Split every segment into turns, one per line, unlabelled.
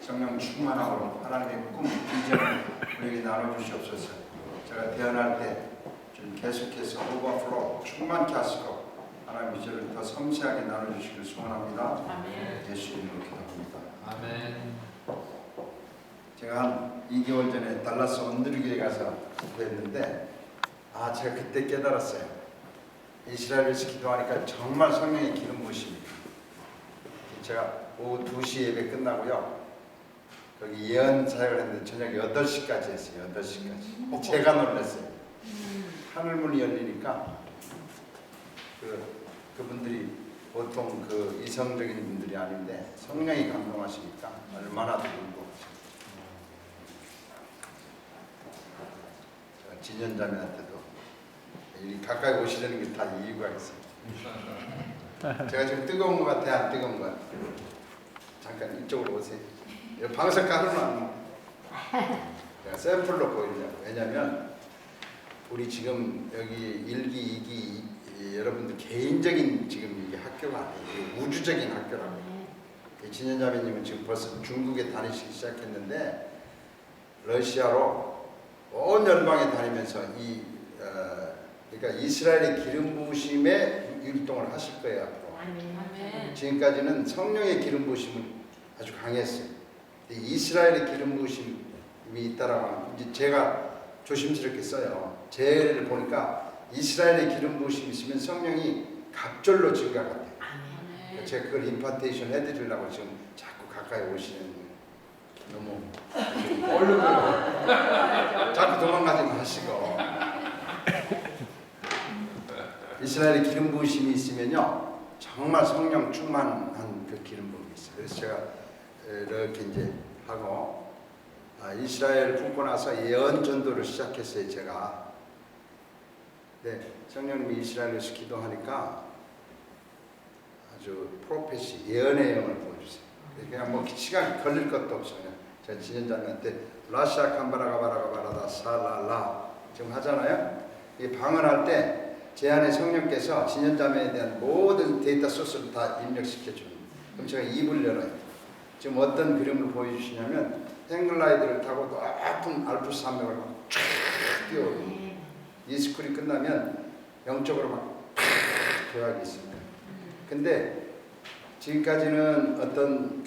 성령 충만함으로 하나님의 꿈, 비전을 우리에게 나눠주시옵소서. 제가 태어날 때 좀 계속해서 오버플로우 충만케 하시고 하나님의 비전을 더 섬세하게 나눠주시길 소원합니다.
아멘.
예수 이름으로 기도합니다.
아멘.
제가 한 2개월 전에 달라스 온누리교회 가서 기도했는데 제가 그때 깨달았어요. 이스라엘에서 기도하니까 정말 성령의 기름 부으심이. 제가 오후 2시 예배 끝나고요. 거기 예언 사역을 했는데 저녁 8시까지 했어요. 8시까지. 제가 놀랐어요. 하늘문이 열리니까 그분들이 보통 그 이성적인 분들이 아닌데 성령이 감동하시니까 얼마나 들고 진연자매한테도 이 가까이 오시려는 게 다 이유가 있어요. 제가 지금 뜨거운 것 같아요? 안 뜨거운 것 같아요? 잠깐 이쪽으로 오세요. 방석 가르면 제가 샘플로 보이려고. 왜냐면 우리 지금 여기 1기, 2기 여러분들 개인적인 지금 이게 학교가 아니에요. 우주적인 학교라고. 진연자매님은 지금 벌써 중국에 다니시기 시작했는데 러시아로 온 열방에 다니면서 그러니까 이스라엘의 기름 부으심에 율동을 하실 거예요. 앞으로.
아멘.
지금까지는 성령의 기름 부으심은 아주 강했어요. 이스라엘의 기름 부으심이 있다라고 하면 이제 제가 조심스럽게 써요. 제 보니까 이스라엘의 기름 부으심이 있으면 성령이 갑절로 증가가 돼요.
아멘.
제가 그걸 임파테이션 해드리려고 지금 자꾸 가까이 오시는 너무 얼른 자꾸 도망가지 마시고 이스라엘의 기름 부으심이 있으면요 정말 성령 충만한 그 기름 부음이 있어요. 그래서 제가 이렇게 이제 하고 이스라엘 품고 나서 예언 전도를 시작했어요. 제가 성령님이 이스라엘에서 기도하니까 아주 프로페시 예언의 영을 보여주세요. 그냥 뭐 시간 걸릴 것도 없어요. 제가 진연자매한테 라샤 캄바라가바라가바라다 살랄라 지금 하잖아요. 이 방언할 때 제 안에 성령께서 진연자매에 대한 모든 데이터 소스를 다 입력시켜 줍니다. 그럼 제가 입을 열어요. 지금 어떤 그림을 보여주시냐면 행글라이드를 타고 높은 알프스 산맥을 쫙 뛰어오르고 이 스쿨이 끝나면 영적으로 막 교약이 있습니다. 근데 지금까지는 어떤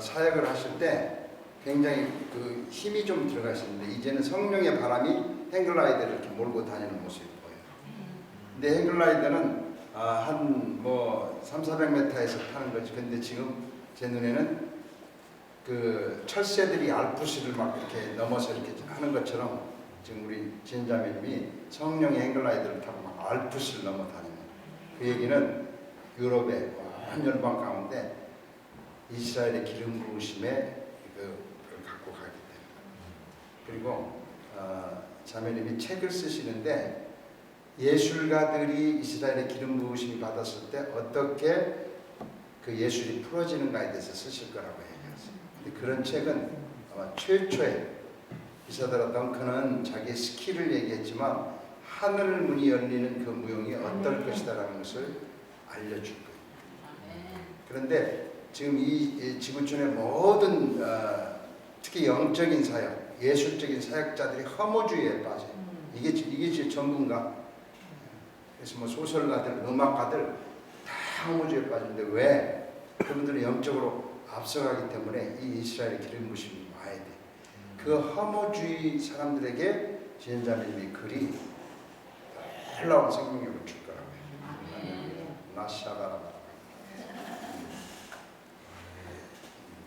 사역을 하실 때 굉장히 그 힘이 좀 들어가 있었는데 이제는 성령의 바람이 행글라이드를 이렇게 몰고 다니는 모습이 보여요. 근데 행글라이드는 한 뭐 300-400m에서 타는 거지. 근데 지금 제 눈에는 그 철새들이 알프스를 막 이렇게 넘어서 이렇게 하는 것처럼 지금 우리 진자매님이 성령의 행글라이드를 타고 막 알프스를 넘어 다니는 그 얘기는 유럽의 온 열방 가운데 이스라엘의 기름 부으심에 그걸 갖고 가기 때문에. 그리고 자매님이 책을 쓰시는데 예술가들이 이스라엘의 기름 부으심이 받았을 때 어떻게 그 예술이 풀어지는가에 대해서 쓰실 거라고 얘기했어요. 근데 그런 책은 아마 최초의 이사도라 덩컨은 자기의 스킬을 얘기했지만 하늘 문이 열리는 그 무용이 어떨 것이다라는 것을 알려줄 거예요. 그런데 지금 이 지구촌의 모든 특히 영적인 사역, 예술적인 사역자들이 허무주의에 빠져요. 이게 전부인가? 그래서 뭐 소설가들, 음악가들 다 허무주의에 빠지는데 왜? 그분들은 영적으로 앞서가기 때문에 이 이스라엘의 기름 부으심이 와야 돼. 그 허무주의 사람들에게 진자매님이 글이 놀라운 생명력을 줄 거라고요. 나샤바라.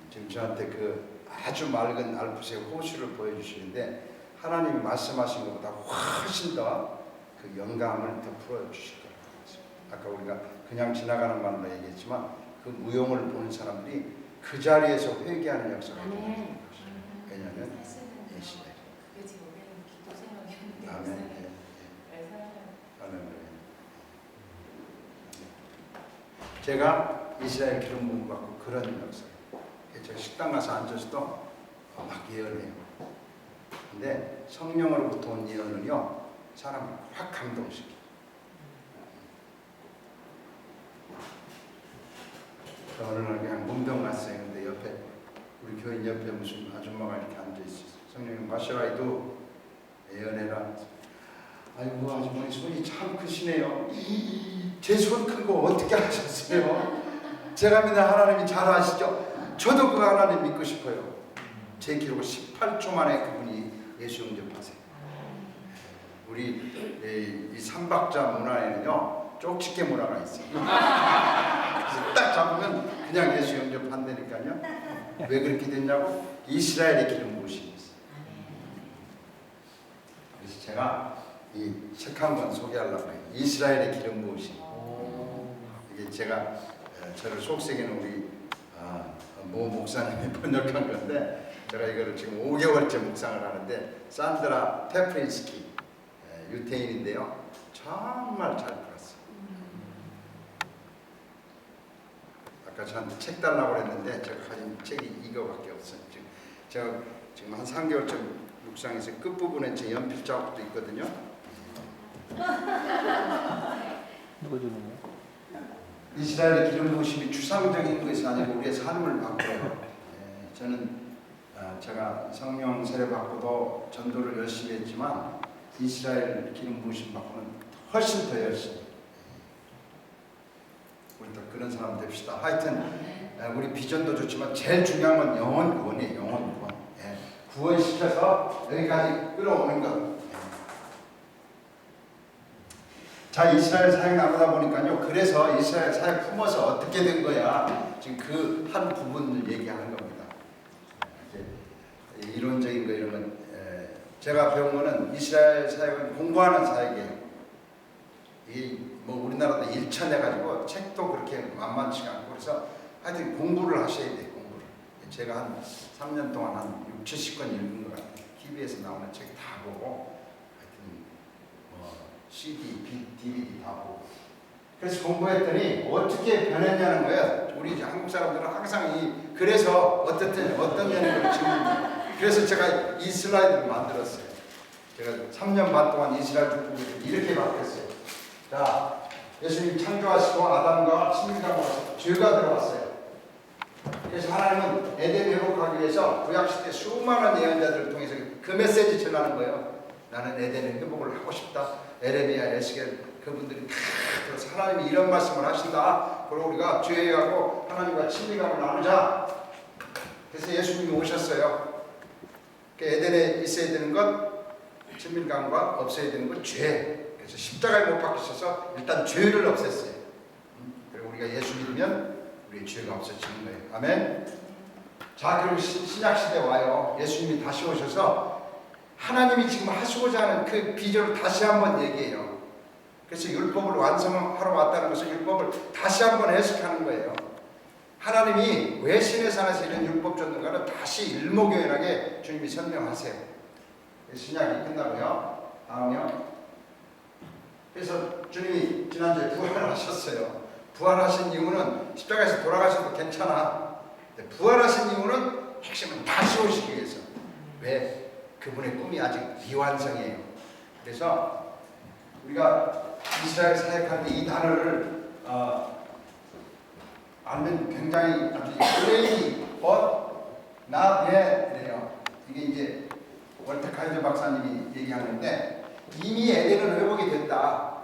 지금 저한테 그 아주 맑은 알프스의 호수를 보여주시는데 하나님이 말씀하신 것보다 훨씬 더 그 영감을 더 풀어주실 거라고 했습니다. 아까 우리가 그냥 지나가는 말로 얘기했지만 그 무용을 보는 사람들이 그 자리에서 회개하는 역사가 일어나는 것이죠. 왜냐하면 이 시대.
그게 지금 우리는 기도 생각이었는데.
아멘. 아멘. 제가 이스라엘 기름 부음 받고 그런 역사. 제가 식당 가서 앉아서도 막 예언해요. 근데 성령으로부터 온 예언은요 사람을 확 감동시켜. 어느 날 그냥 문병 갔어요. 근데 옆에 우리 교인 옆에 무슨 아줌마가 이렇게 앉아 있었어요. 성령님 마셔라이도 예언해라. 아이고 아주머니 손이 참 크시네요. 제 손 큰 거 어떻게 하셨어요? 제가 믿는 하나님이 잘 아시죠? 저도 그 하나님 믿고 싶어요. 제 기록 18초 만에 그분이 예수 영접하세요. 우리 이 삼박자 문화에는요 쪽집게 문화가 있어요. 그래서 딱 잡으면 그냥 예수 영접한다니까요. 왜 그렇게 됐냐고? 이스라엘의 기름 부으심이 있어요. 그래서 제가 이 책 한 권 소개하려고 해요. 이스라엘의 기름 부으심. 이게 제가 저를 속삭이는 우리 모 목사님이 번역한 건데 제가 이거를 지금 5개월째 묵상을 하는데 산드라 페프린스키 유태인인데요. 정말 잘 풀었어요. 아까 저한테 책 달라고 했는데 제가 가진 책이 이거밖에 없어요. 제가 지금 한 3개월쯤 묵상해서 끝부분에 제 연필 자국도 있거든요.
누가 주는 거야?
이스라엘의 기름 부으심이 추상적인 것이 아니고 우리의 삶을 바꿔요. 저는 제가 성령 세례 받고도 전도를 열심히 했지만 이스라엘 기름 부으심 받고는 훨씬 더 열심히. 우리 다 그런 사람 됩시다. 하여튼 우리 비전도 좋지만 제일 중요한 건 영혼 구원이에요. 영혼 구원. 구원시켜서 여기까지 끌어오는 것. 자, 이스라엘 사역 나누다 보니까요. 그래서 이스라엘 사역 품어서 어떻게 된 거야. 지금 그 한 부분을 얘기하는 겁니다. 이론적인 거 이런 건 제가 배운 거는 이스라엘 사역은 공부하는 사역이에요. 이 뭐 우리나라도 일천해가지고 책도 그렇게 만만치가 않고 그래서 하여튼 공부를 하셔야 돼요. 공부를. 제가 한 3년 동안 한 6, 70권 읽은 것 같아요. TV에서 나오는 책 다 보고 하여튼 CD, DVD 다 보고 그래서 공부했더니 어떻게 변했냐는 거예요. 우리 한국 사람들은 항상 그래서 어떤 면을 지금 그래서 제가 이 슬라이드를 만들었어요. 제가 3년 반 동안 이스라엘 중국을 이렇게 바뀌었어요. 자, 예수님 창조하시고 아담과 친밀감과 죄가 들어왔어요. 그래서 하나님은 에덴 회복하기 위해서 구약시대 수많은 예언자들을 통해서 그 메시지 전하는 거예요. 나는 에덴의 회복을 하고 싶다. 에레미야, 에스겔 그분들이 다 들어서 하나님이 이런 말씀을 하신다. 그리고 우리가 죄하고 하나님과 친밀감을 나누자. 그래서 예수님이 오셨어요. 에덴에 있어야 되는 것 친밀감과 없어야 되는 것 죄. 그래서 십자가에 못 박히셔서 일단 죄를 없앴어요. 그리고 우리가 예수 믿으면 우리의 죄가 없어지는 거예요. 아멘. 자, 그리고 신약 시대 와요. 예수님이 다시 오셔서 하나님이 지금 하시고자 하는 그 비전을 다시 한번 얘기해요. 그래서 율법을 완성하러 왔다는 것은 율법을 다시 한번 해석하는 거예요. 하나님이 왜 신의 산에서 이런 율법 줬는가를 다시 일목요연하게 주님이 설명하세요. 신약이 끝나고요. 다음이요. 그래서 주님이 지난주에 부활하셨어요. 부활하신 이유는 십자가에서 돌아가셔도 괜찮아. 부활하신 이유는 핵심은 다시 오시기 위해서. 왜? 그분의 꿈이 아직 미완성이에요. 그래서 우리가 이스라엘 사역할 때 이 단어를 알면 굉장히 아주 already but not yet이래요. 이게 이제 월터 카이저 박사님이 얘기하는데 이미 에덴은 회복이 됐다.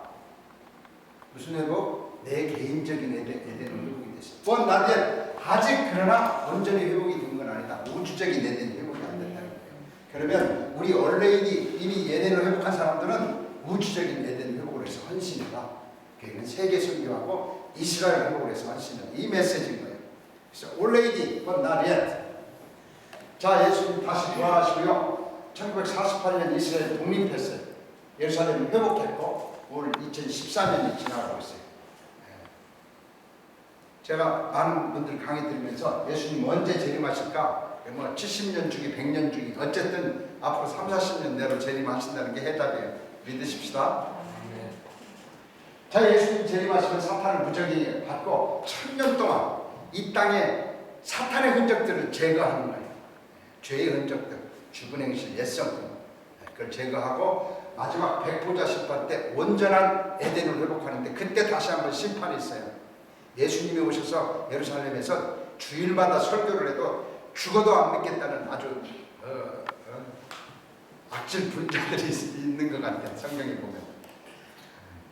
무슨 회복? 내 개인적인 에덴은 회복이 됐어. but not yet. 아직 그러나 온전히 회복이 된 건 아니다. 우주적인 에덴 회복이 안 된다는 거예요. 그러면 우리 얼레인이 이미 에덴을 회복한 사람들은 우주적인 에덴 회복을 해서 헌신해라. 그러니까 세계 선교하고 이스라엘 회복을 해서 헌신해라. 이 메시지인 거예요. 그래서 얼레인이 but not yet. 자, 예수님 다시 부활하시고요. 1948년 이스라엘 독립했어요. 예루살렘이 회복했고 올 2014년이 지나가고 있어요. 제가 많은 분들 강의 들으면서 예수님 언제 재림하실까? 뭐 70년 주기, 100년 주기 어쨌든 앞으로 3, 40년 내로 재림하신다는 게 해답이에요. 믿으십시다. 자, 예수님 재림하시면 사탄을 무적이 받고 1000년 동안 이 땅에 사탄의 흔적들을 제거하는 거예요. 죄의 흔적들, 죽은 행실, 옛성품 그걸 제거하고 마지막 백보자 심판 때 온전한 에덴을 회복하는데 그때 다시 한번 심판이 있어요. 예수님이 오셔서 예루살렘에서 주일마다 설교를 해도 죽어도 안 믿겠다는 아주 악질 분자들이 있는 것 같아요. 성경에 보면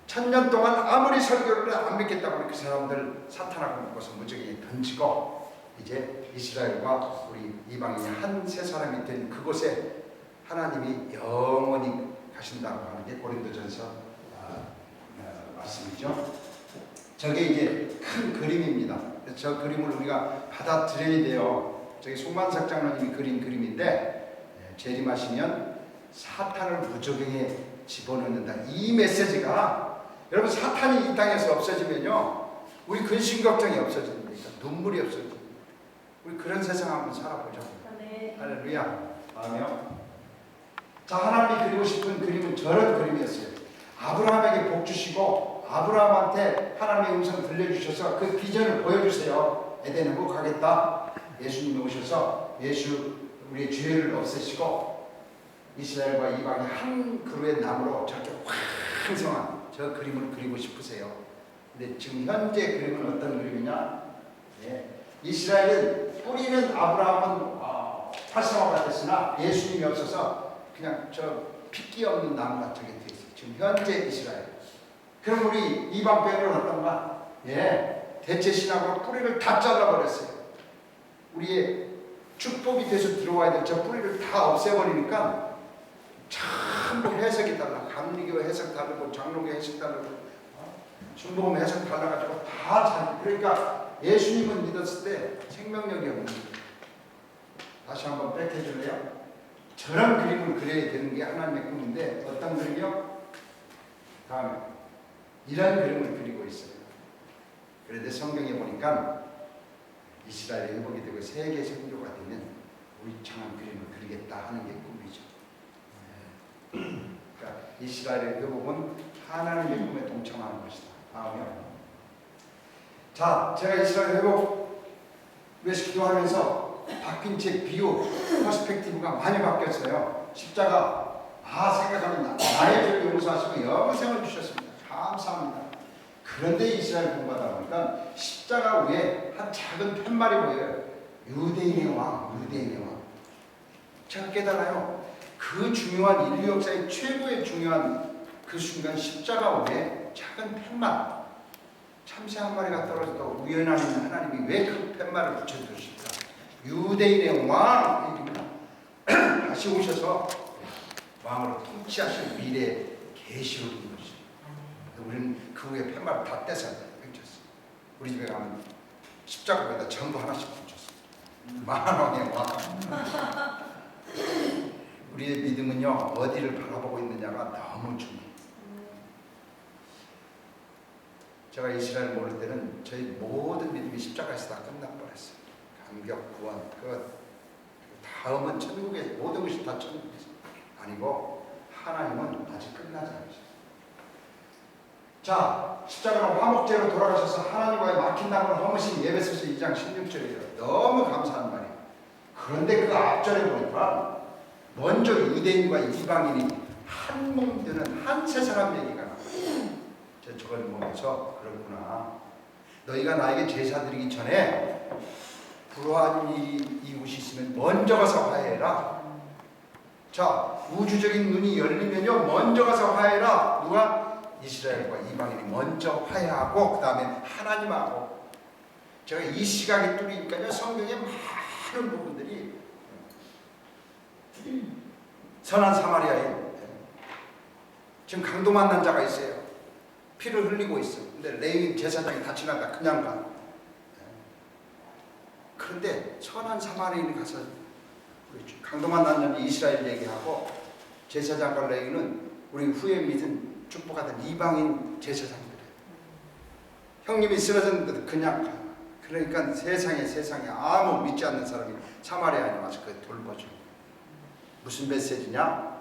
1000년 동안 아무리 설교를 안 믿겠다고 하면 그 사람들 사탄하고 묶어서 무적에 던지고 이제 이스라엘과 우리 이방인이 한 세 사람이 된 그곳에 하나님이 영원히 가신다고 하는 게 고린도전서 말씀이죠. 저게 이제 큰 그림입니다. 저 그림을 우리가 받아들여야 돼요. 저기 송만석 장로님이 그린 그림인데 재림하시면 사탄을 무적행에 집어넣는다. 이 메시지가 여러분 사탄이 이 땅에서 없어지면요 우리 근심 걱정이 없어집니다. 눈물이 없어집니다. 우리 그런 세상 한번 살아보죠.
네.
할렐루야. 아멘. 자, 하나님이 그리고 싶은 그림은 저런 그림이었어요. 아브라함에게 복 주시고 아브라함한테 하나님의 음성 들려주셔서 그 비전을 보여주세요. 에덴 회복하겠다. 예수님이 오셔서 우리의 죄를 없애시고 이스라엘과 이방의 한 그루의 나무로 저렇게 왕성한 저 그림을 그리고 싶으세요. 근데 지금 현재 그림은 어떤 그림이냐? 이스라엘은 뿌리는 아브라함은 활성화가 됐으나 예수님이 없어서 그냥 저 핏기 없는 나무가 저게 되어 있어요. 지금 현재 이스라엘. 그럼 우리 이방 빼고는 어떤가? 대체 신학으로 뿌리를 다 잘라버렸어요. 우리의 축복이 돼서 들어와야 될 저 뿌리를 다 없애버리니까 전부 해석이 달라. 감리교 해석 다르고 장로교 해석 다르고 중보음 해석 달라가지고 다 잘. 그러니까 예수님은 믿었을 때 생명력이 없는 거예요. 다시 한번 백해줄래요? 저런 그림을 그려야 되는 게 하나님의 꿈인데 어떤 그림이요? 다음에 이런 그림을 그리고 있어요. 그런데 성경에 보니까 이스라엘이 회복이 되고 세계 선교가 되면 우리 창한 그림을 그리겠다 하는 게 꿈이죠. 그러니까 이스라엘의 회복은 하나님의 꿈에 동참하는 것이다. 다음이요. 자, 제가 이스라엘 회복 위해서 기도하면서 바뀐 제 비유, 퍼스펙티브가 많이 바뀌었어요. 십자가, 생각하면 나의 죄를 용서하시고 영생을 주셨습니다. 감사합니다. 그런데 이스라엘 공부하다 보니까 십자가 위에 한 작은 팻말이 보여요. 유대인의 왕, 유대인의 왕. 제가 깨달아요. 그 중요한 인류 역사의 최고의 중요한 그 순간 십자가 위에 작은 팻말, 참새 한 마리가 떨어져도 우연한 하나님이 왜 그 팻말을 붙여주실까? 유대인의 왕입니다. 다시 오셔서 왕으로 통치하실 미래의 계시를 준 것이죠. 우리는 그 후에 팻말을 다 떼서 펼쳤어요. 우리 집에 가면 십자가에다 전부 하나씩 붙였어요. 만왕의 왕. 우리의 믿음은요 어디를 바라보고 있느냐가 너무 중요해요. 제가 이스라엘 모를 때는 저희 모든 믿음이 십자가에서 다 끝나버렸어요. 감격, 구원, 다음은 천국에 모든 것이 다 천국에서 아니고 하나님은 아직 끝나지 않으셨어요. 자, 십자가는 화목제로 돌아가셔서 하나님과의 막힌 땅을 허무신 예배소서 2장 16절이에요. 너무 감사한 말이에요. 그런데 그 앞절에 보니까 먼저 유대인과 이방인이 한 몸 되는 한 세 사람 얘기가 나와요. 저걸 보면서 그렇구나. 너희가 나에게 제사 드리기 전에 불화한 이웃이 있으면 먼저 가서 화해해라. 자, 우주적인 눈이 열리면요 먼저 가서 화해해라. 누가? 이스라엘과 이방인이 먼저 화해하고 그 다음에 하나님하고. 제가 이 시각이 뚫리니까요 성경에 많은 부분들이 선한 사마리아에 지금 강도 만난 자가 있어요. 피를 흘리고 있어. 근데 레위 제사장이 다 지나가 그냥 가. 그런데 선한 사마리아인이 가서 강도 만난 이스라엘 얘기하고 제사장과 레위는 우리 후에 믿은 축복하던 이방인 제사장들이에요. 형님이 쓰러졌는데도 그냥 가. 그러니까 세상에 아무 믿지 않는 사람이 사마리아인이 와서 그걸 돌봐줘. 무슨 메시지냐?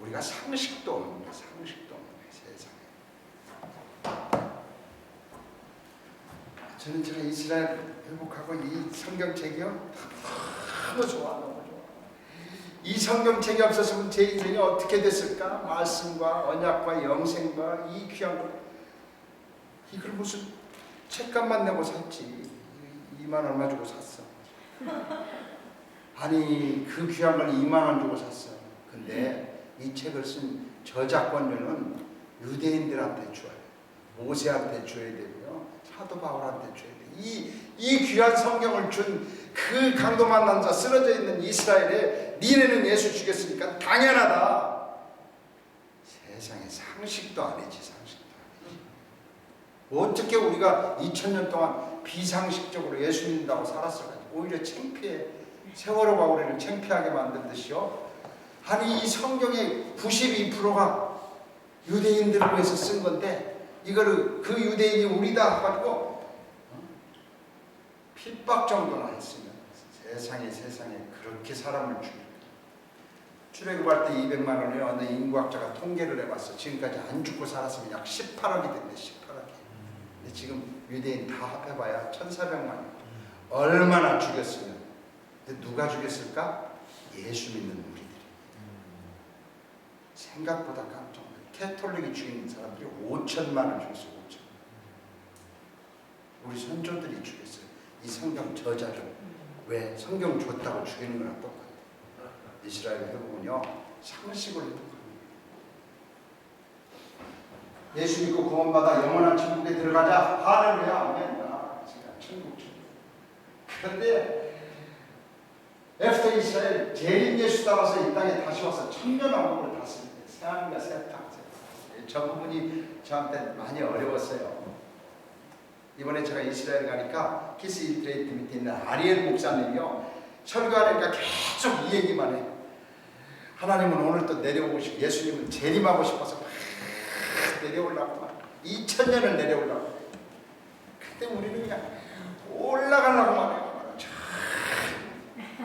우리가 상식도 없는 거야. 상식도 없는 거야. 세상에. 저는 제가 이스라엘 회복하고 이 성경책이요 너무 좋아. 너무 좋아. 이 성경책이 없었으면 제 인생이 어떻게 됐을까? 말씀과 언약과 영생과 이 귀한 것. 이걸 무슨 책값만 내고 샀지. 2만 얼마 주고 샀어. 아니 그 귀한 걸 2만 원 주고 샀어요. 근데 이 책을 쓴 저작권료는 유대인들한테 줘야 돼요. 모세한테 줘야 되고요. 사도 바울한테 줘야 돼요. 이 귀한 성경을 준 그 강도 만난 자 쓰러져 있는 이스라엘에 니네는 예수 죽였으니까 당연하다. 세상에 상식도 아니지, 상식도 아니지. 어떻게 우리가 2000년 동안 비상식적으로 예수 믿는다고 살았을까? 오히려 창피해. 세월호가 우리를 창피하게 만든 듯이요. 아니 이 성경의 92%가 유대인들을 위해서 쓴 건데 이거를 그 유대인이 우리다 가지고 핍박 정도나 했으면 세상에 그렇게 사람을 죽일까? 출애굽할 때 200만 원을 어느 인구학자가 통계를 해봤어. 지금까지 안 죽고 살았으면 약 18억이 됐네. 18억이. 근데 지금 유대인 다 합해봐야 1,400만 원. 얼마나 죽였으면. 근데 누가 죽였을까? 예수 믿는 우리들이. 생각보다 깜짝 놀랐어요. 캐톨릭이 죽이는 사람들이 5천만을 죽였어요. 5천. 우리 선조들이 죽였어요. 이 성경 저자를. 왜? 성경 줬다고 죽이는 거랑 똑같아요. 이스라엘 회복은요 상식으로 회복합니다. 예수 믿고 구원받아 영원한 천국에 들어가자. 할렐루야 아멘. 천국. 그런데 애프터 이스라엘 재림 예수 따라서 이 땅에 다시 와서 천년왕국을 다스릴 때 새하늘과 새 땅. 저 부분이 저한테 많이 어려웠어요. 이번에 제가 이스라엘 가니까 키스 인트레이트 밑에 있는 아리엘 목사님이요 설교하니까 계속 이 얘기만 해. 하나님은 오늘 또 내려오고 싶고 예수님은 재림하고 싶어서 막 내려오려고 막 2000년을 내려오려고. 그때 우리는 그냥 올라가려고만 해요.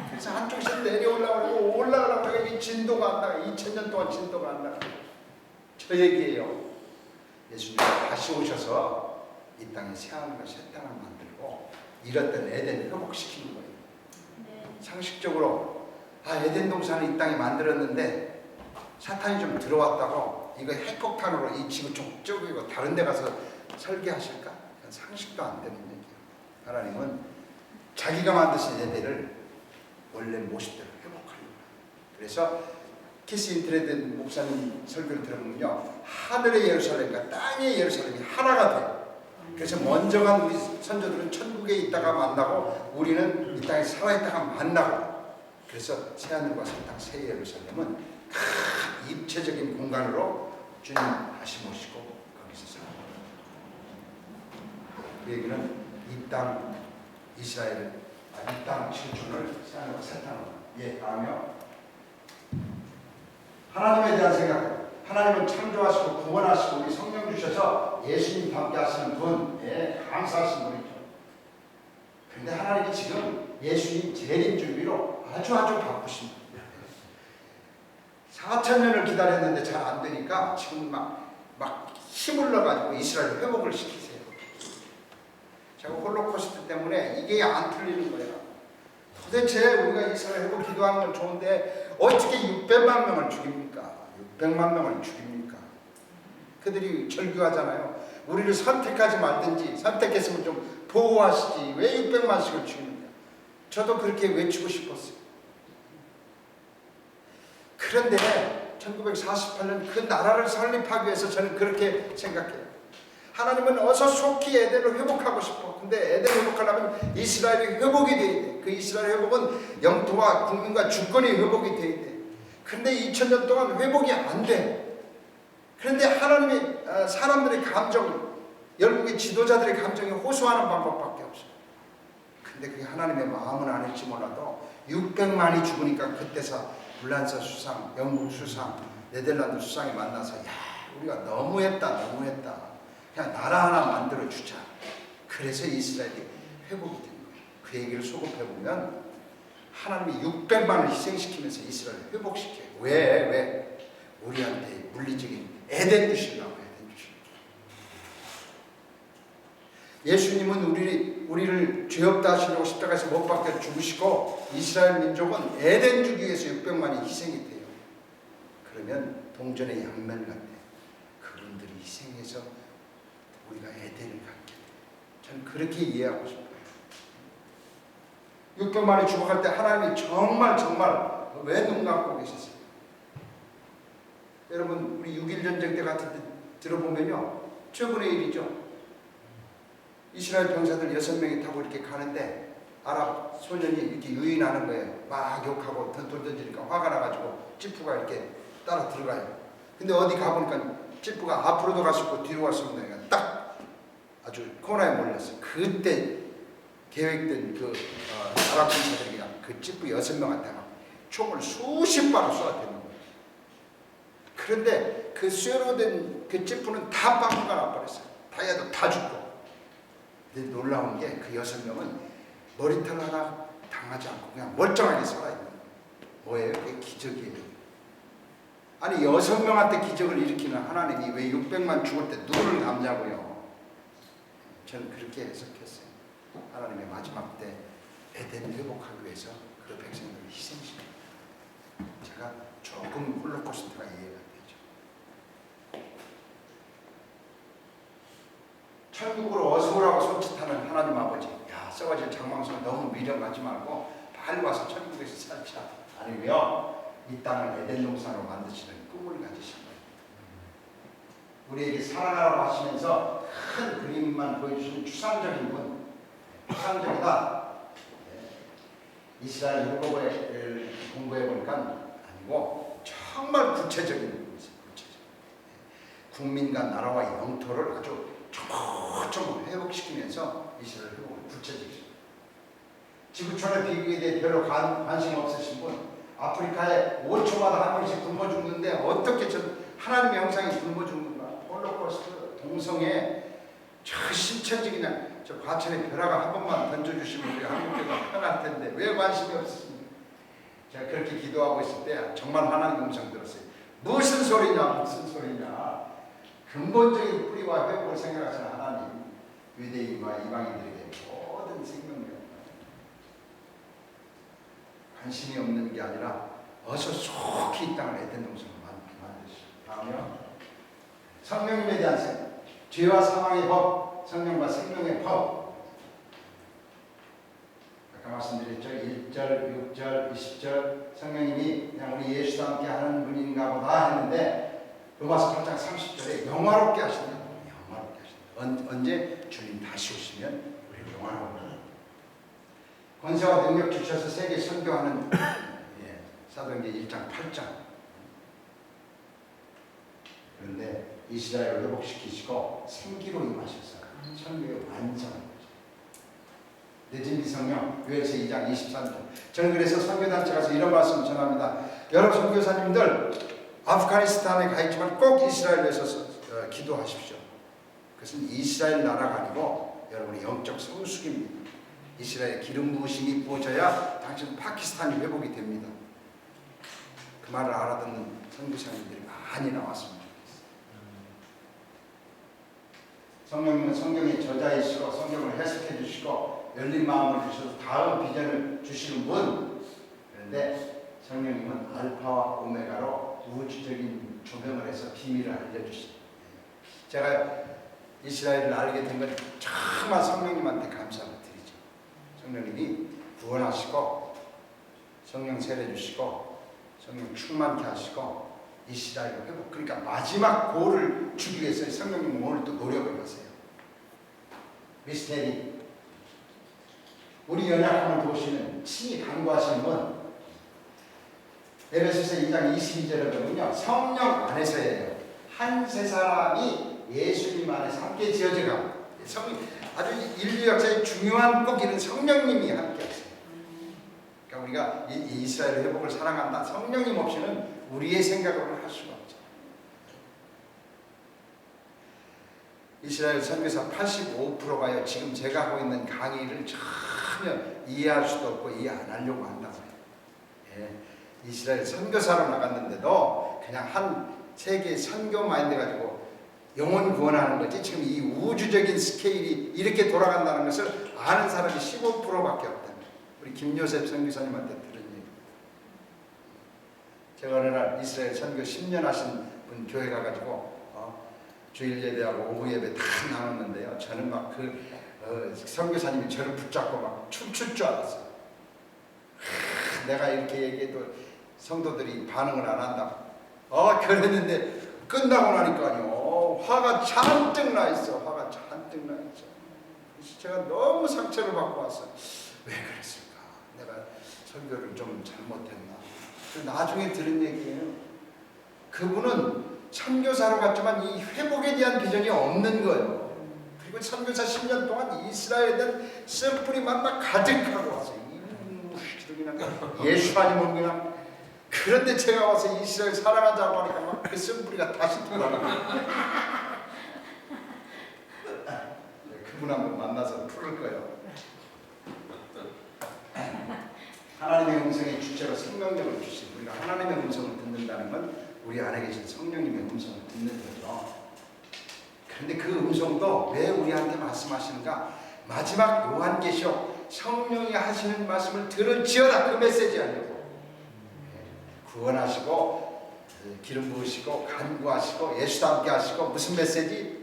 그래서 한쪽에서 내려오려고 하고 올라가려고 하고 이 진도가 안 나가. 2000년 동안 진도가 안 나가. 저 얘기예요. 예수님 다시 오셔서 이 땅에 새하늘과 새 땅을 만들고 잃었던 에덴을 회복시키는 거예요.
네.
상식적으로 에덴 동산을 이 땅에 만들었는데 사탄이 좀 들어왔다고 이거 핵폭탄으로 이 지구 쪽이고 다른 데 가서 설계하실까? 그건 상식도 안 되는 얘기예요. 하나님은 자기가 만드신 에덴을 원래 모습대로 회복하려고. 그래서 키스 인트레드 목사님 설교를 들어보면요 하늘의 예루살렘과 땅의 예루살렘이 하나가 돼요. 그래서 먼저 간 우리 선조들은 천국에 있다가 만나고 우리는 이 땅에 살아있다가 만나고. 그래서 새하늘과 새 땅, 새 예루살렘은 큰 입체적인 공간으로 주님 다시 모시고 거기서 살아요. 그 얘기는 이 땅 이스라엘, 이 땅 실존을 새하늘과 새 땅으로 이해하며 하나님에 대한 생각. 하나님은 창조하시고 구원하시고 우리 성령 주셔서 예수님 함께 하시는 분에 감사하신 분이죠. 그런데 하나님이 지금 예수님 재림 준비로 아주 바쁘십니다. 4000년을 기다렸는데 잘 안 되니까 지금 막 힘을 넣어가지고 이스라엘 회복을 시키세요. 제가 홀로코스트 때문에 이게 안 틀리는 거예요. 도대체 우리가 이스라엘 회복 기도하는 건 좋은데 어떻게 600만 명을 죽입니까? 600만 명을 죽입니까? 그들이 절규하잖아요. 우리를 선택하지 말든지 선택했으면 좀 보호하시지 왜 600만씩을 죽이느냐. 저도 그렇게 외치고 싶었어요. 그런데 1948년 그 나라를 설립하기 위해서 저는 그렇게 생각해요. 하나님은 어서 속히 에덴을 회복하고 싶어. 근데 에덴 회복하려면 이스라엘이 회복이 돼야 돼. 그 이스라엘 회복은 영토와 국민과 주권이 회복이 돼야 돼. 근데 2000년 동안 회복이 안 돼. 그런데 하나님이 사람들의 감정, 열국의 지도자들의 감정에 호소하는 방법밖에 없어요. 근데 그게 하나님의 마음은 아닐지 몰라도 600만이 죽으니까 그때서 불란서 수상, 영국 수상, 네덜란드 수상이 만나서 야 우리가 너무했다. 그냥 나라 하나 만들어주자. 그래서 이스라엘이 회복이 된 거예요. 그 얘기를 소급해보면 하나님이 600만을 희생시키면서 이스라엘을 회복시켜요. 왜? 우리한테 물리적인 에덴 주시려고. 예수님은 우리를 죄 없다 하시려고 십자가에서 못 박혀 죽으시고 이스라엘 민족은 에덴 주기 위해서 600만이 희생이 돼요. 그러면 동전의 양면 같아. 그분들이 희생해서 우리가 에덴을 갖게 돼요. 저는 그렇게 이해하고 싶어요. 600만이 죽어갈 때 하나님이 정말 왜 눈 감고 계셨어요? 여러분 우리 6.1 전쟁 때 같은 때 들어보면요 최근의 일이죠. 이스라엘 병사들 6명이 타고 이렇게 가는데 아랍 소년이 이렇게 유인하는 거예요. 막 욕하고 돌 던지니까 화가 나가지고 찌푸가 이렇게 따라 들어가요. 근데 어디 가보니까 찌푸가 앞으로도 갈 수 있고 뒤로 갈 수 있는 거니까 딱 아주 코너에 몰렸어요. 그때 계획된 그 아랍 병사들이 그냥 그 찌푸 6명한테 총을 수십 발을 쏘았대는 거예요. 그런데 그 쇠로 된 그 찌푸는 다 빵꾸가 나버렸어요. 다이아도 다 죽고. 근데 놀라운 게 그 6명은 머리털 하나 당하지 않고 그냥 멀쩡하게 살아있는 거예요. 뭐예요? 그게 기적이에요. 아니 6명한테 기적을 일으키는 하나님이 왜 600만 죽을 때 눈을 감자고요? 저는 그렇게 해석했어요. 하나님의 마지막 때 에덴을 회복하기 위해서 그 백성들을 희생시킵니다. 제가 조금 홀로코스트가 이해가 되죠. 천국으로 어서 오라고 손짓하는 하나님 아버지, 야 썩어질 장망성 너무 미련하지 말고 빨리 와서 천국에서 살자. 아니면 이 땅을 에덴 동산으로 만드시는 꿈을 가지신 거예요. 우리에게 살아가라고 하시면서 큰 그림만 보여주시는 추상적인 분, 추상적이다. 이스라엘 율법을 공부해 보니까 아니고 정말 구체적인 분이세요. 구체적. 국민과 나라와 영토를 아주 조금 회복시키면서 이스라엘 회복을 구체적이죠. 지구촌의 비극에 대해 별로 관심 없으신 분, 아프리카에 5초마다 한 명씩 굶어 죽는데 어떻게 하나님의 형상이 굶어 죽는가? 홀로코스트, 동성애, 저 신천지 그냥 저 과천의 벼락을 한 번만 던져주시면 우리 한국교가 편할 텐데 왜 관심이 없으십니까? 제가 그렇게 기도하고 있을 때 정말 하나님 음성 들었어요. 무슨 소리냐? 근본적인 뿌리와 회복을 생각하시는 하나님, 유대인과 이방인들에게 모든 생명력 관심이 없는 게 아니라 어서 속히 이 땅을 에덴 동산으로 만드시고, 다음에요 성령님에 대한 생각, 죄와 사망의 법, 성령과 생명의 법. 아까 말씀드렸죠. 1절, 6절, 20절 성령님이 그냥 우리 예수와 함께 하는 분인가 보다 했는데 로마서 8장 30절에 영화롭게 하신다. 영화롭게 하신다. 언제? 주님 다시 오시면 우리 영화롭게 권세와 능력 주셔서 세계 선교하는 사도행전 1장 8장. 그런데 이스라엘을 회복시키시고 생기로 임하셔서 선교의 완성을 늦은 미성령 요엘서 2장 23절. 저는 그래서 선교단체 가서 이런 말씀 전합니다. 여러분 선교사님들 아프가니스탄에 가 있지만 꼭 이스라엘 위해서 기도하십시오. 그것은 이스라엘 나라가 아니고 여러분의 영적 성숙입니다. 이스라엘 기름 부으심이 부어져야 당신 파키스탄이 회복이 됩니다. 그 말을 알아듣는 선교사님들이 많이 나왔습니다. 성령님은 성경의 저자이시고 성경을 해석해 주시고 열린 마음을 주셔서 다음 비전을 주시는 분. 그런데 성령님은 알파와 오메가로 우주적인 조명을 해서 비밀을 알려주십니다. 제가 이스라엘을 알게 된 건 정말 성령님한테 감사를 드리죠. 성령님이 구원하시고 성령 세례 주시고 성령 충만케 하시고 이스라엘을 회복. 그러니까 마지막 고를 주기 위해서 성령님은 오늘 또 노력을 하세요. 미스테리. 우리 연약함을 도우시는 친히 간구하시는 분. 에베소서 2장 22절에 보면요, 성령 안에서예요. 한 세 사람이 예수님 안에서 함께 지어져가고, 아주 인류 역사의 중요한 꼭 이런 성령님이 함께 하세요. 그러니까 우리가 이 이스라엘 회복을 사랑한다. 성령님 없이는 우리의 생각으로는 할 수가 없죠. 이스라엘 선교사 85%가요. 지금 제가 하고 있는 강의를 전혀 이해할 수도 없고 이해 안 하려고 한다고 해요. 예. 이스라엘 선교사로 나갔는데도 그냥 한 세계 선교 마인드 가지고 영혼 구원하는 거지. 지금 이 우주적인 스케일이 이렇게 돌아간다는 것을 아는 사람이 15%밖에 없다. 우리 김요셉 선교사님한테 들은 얘기. 제가 어느 날 이스라엘 선교 10년 하신 분 교회 가가지고 주일 예배하고 오후 예배 다 나눴는데요. 저는 막 선교사님이 저를 붙잡고 막 춤출 줄 알았어요. 내가 이렇게 얘기해도 성도들이 반응을 안 한다. 그랬는데 끝나고 나니까요. 화가 잔뜩 나 있어. 화가 잔뜩 나 있어. 그래서 제가 너무 상처를 받고 왔어요. 왜 그랬을까? 내가 설교를 좀 잘못했나? 나중에 들은 얘기예요. 그분은 선교사로 갔지만 이 회복에 대한 비전이 없는 거예요. 그리고 선교사 10년 동안 이스라엘에 대한 쓴뿌리만 막 가득하고 왔어요. 예수 아니면 그냥. 그런데 제가 와서 이스라엘 사랑하자고 하니까 막 그 쓴뿌리가 다시 돌아가요. 그분 한번 만나서 풀을 거예요. 하나님의 음성의 주체로 생명력을 주신, 우리가 하나님의 음성을 듣는다는 건 우리 안에 계신 성령님의 음성을 듣는 거죠. 그런데 그 음성도 왜 우리한테 말씀하시는가? 마지막 요한계시록 성령이 하시는 말씀을 들을지어다, 그 메시지 하려고. 구원하시고 기름 부으시고 간구하시고 예수도 함께 하시고, 무슨 메시지?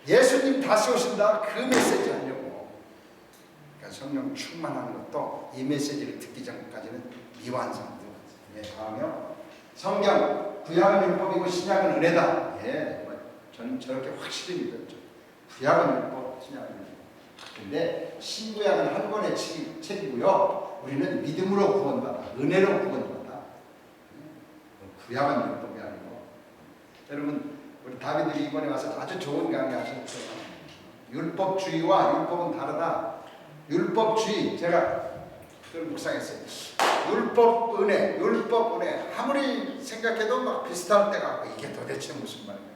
예수님 다시 오신다, 그 메시지 하려고. 그러니까 성령 충만하는 것도 이 메시지를 듣기 전까지는 미완성된 거죠. 다음요. 성경 구약은 율법이고 신약은 은혜다. 저는 저렇게 확실히 믿었죠. 구약은 율법, 신약은 은혜. 근데 신구약은 한 권의 책이고요. 우리는 믿음으로 구원받아, 은혜로 구원받아. 구약은 율법이 아니고. 여러분, 우리 다비들이 이번에 와서 아주 좋은 강의 하셨죠. 율법주의와 율법은 다르다. 율법주의, 제가 그걸 묵상했어요. 율법 은혜, 율법 은혜, 아무리 생각해도 막 비슷할 때가 이게 도대체 무슨 말이에요?